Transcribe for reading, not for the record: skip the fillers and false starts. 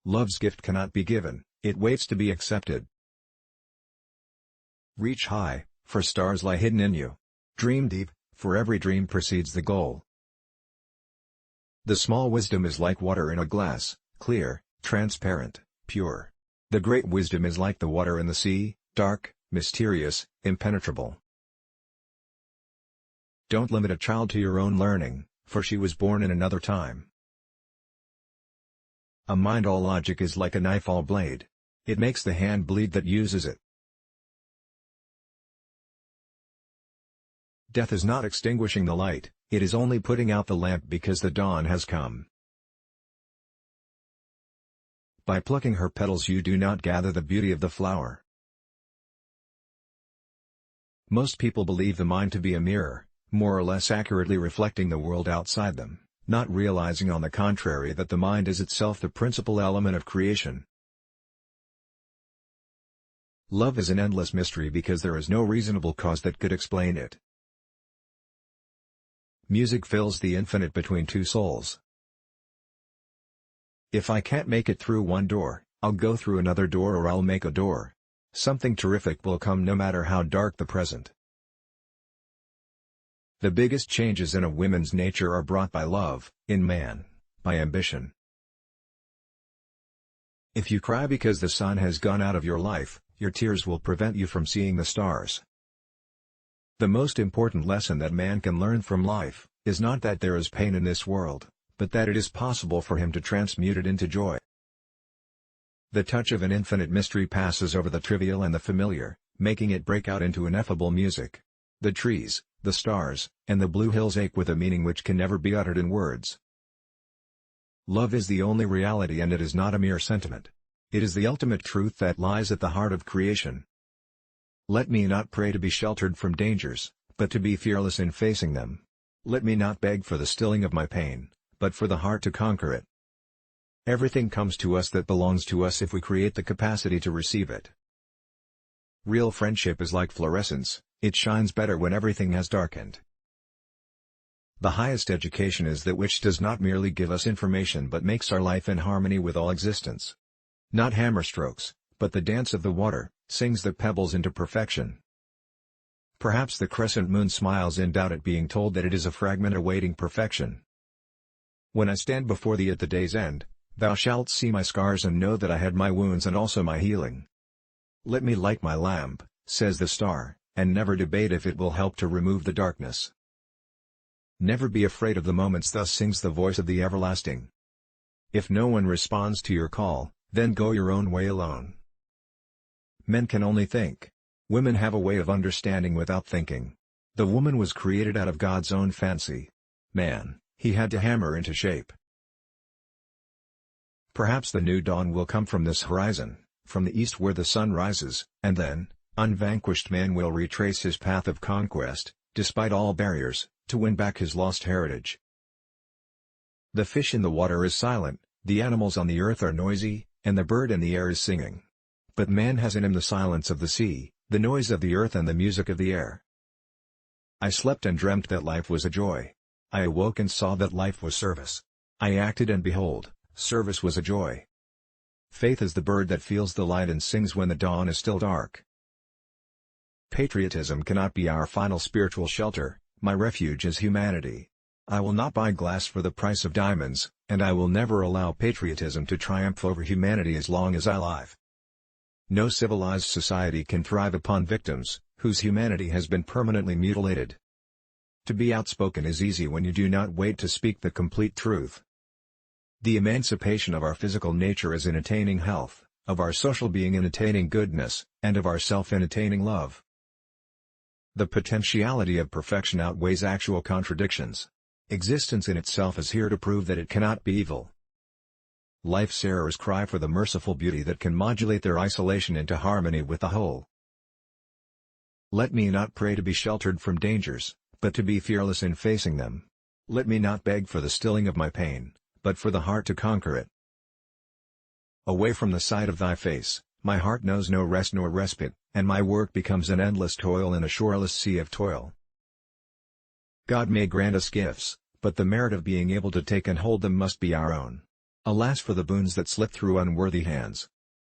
Love's gift cannot be given, it waits to be accepted. Reach high, for stars lie hidden in you. Dream deep, for every dream precedes the goal. The small wisdom is like water in a glass, clear, transparent, pure. The great wisdom is like the water in the sea, dark, mysterious, impenetrable. Don't limit a child to your own learning, for she was born in another time. A mind all logic is like a knife all blade. It makes the hand bleed that uses it. Death is not extinguishing the light, it is only putting out the lamp because the dawn has come. By plucking her petals you do not gather the beauty of the flower. Most people believe the mind to be a mirror, more or less accurately reflecting the world outside them, not realizing on the contrary that the mind is itself the principal element of creation. Love is an endless mystery because there is no reasonable cause that could explain it. Music fills the infinite between two souls. If I can't make it through one door, I'll go through another door or I'll make a door. Something terrific will come no matter how dark the present. The biggest changes in a woman's nature are brought by love, in man, by ambition. If you cry because the sun has gone out of your life, your tears will prevent you from seeing the stars. The most important lesson that man can learn from life, is not that there is pain in this world, but that it is possible for him to transmute it into joy. The touch of an infinite mystery passes over the trivial and the familiar, making it break out into ineffable music. The trees, the stars, and the blue hills ache with a meaning which can never be uttered in words. Love is the only reality and it is not a mere sentiment. It is the ultimate truth that lies at the heart of creation. Let me not pray to be sheltered from dangers, but to be fearless in facing them. Let me not beg for the stilling of my pain, but for the heart to conquer it. Everything comes to us that belongs to us if we create the capacity to receive it. Real friendship is like fluorescence, it shines better when everything has darkened. The highest education is that which does not merely give us information but makes our life in harmony with all existence. Not hammer strokes, but the dance of the water, sings the pebbles into perfection. Perhaps the crescent moon smiles in doubt at being told that it is a fragment awaiting perfection. When I stand before thee at the day's end, thou shalt see my scars and know that I had my wounds and also my healing. Let me light my lamp, says the star, and never debate if it will help to remove the darkness. Never be afraid of the moments, thus sings the voice of the everlasting. If no one responds to your call, then go your own way alone. Men can only think. Women have a way of understanding without thinking. The woman was created out of God's own fancy. Man, he had to hammer into shape. Perhaps the new dawn will come from this horizon, from the east where the sun rises, and then, unvanquished man will retrace his path of conquest, despite all barriers, to win back his lost heritage. The fish in the water is silent, the animals on the earth are noisy, and the bird in the air is singing. But man has in him the silence of the sea, the noise of the earth and the music of the air. I slept and dreamt that life was a joy. I awoke and saw that life was service. I acted and behold, service was a joy. Faith is the bird that feels the light and sings when the dawn is still dark. Patriotism cannot be our final spiritual shelter, my refuge is humanity. I will not buy glass for the price of diamonds, and I will never allow patriotism to triumph over humanity as long as I live. No civilized society can thrive upon victims, whose humanity has been permanently mutilated. To be outspoken is easy when you do not wait to speak the complete truth. The emancipation of our physical nature is in attaining health, of our social being in attaining goodness, and of ourself in attaining love. The potentiality of perfection outweighs actual contradictions. Existence in itself is here to prove that it cannot be evil. Life's errors cry for the merciful beauty that can modulate their isolation into harmony with the whole. Let me not pray to be sheltered from dangers, but to be fearless in facing them. Let me not beg for the stilling of my pain, but for the heart to conquer it. Away from the sight of thy face, my heart knows no rest nor respite, and my work becomes an endless toil in a shoreless sea of toil. God may grant us gifts, but the merit of being able to take and hold them must be our own. Alas for the boons that slip through unworthy hands.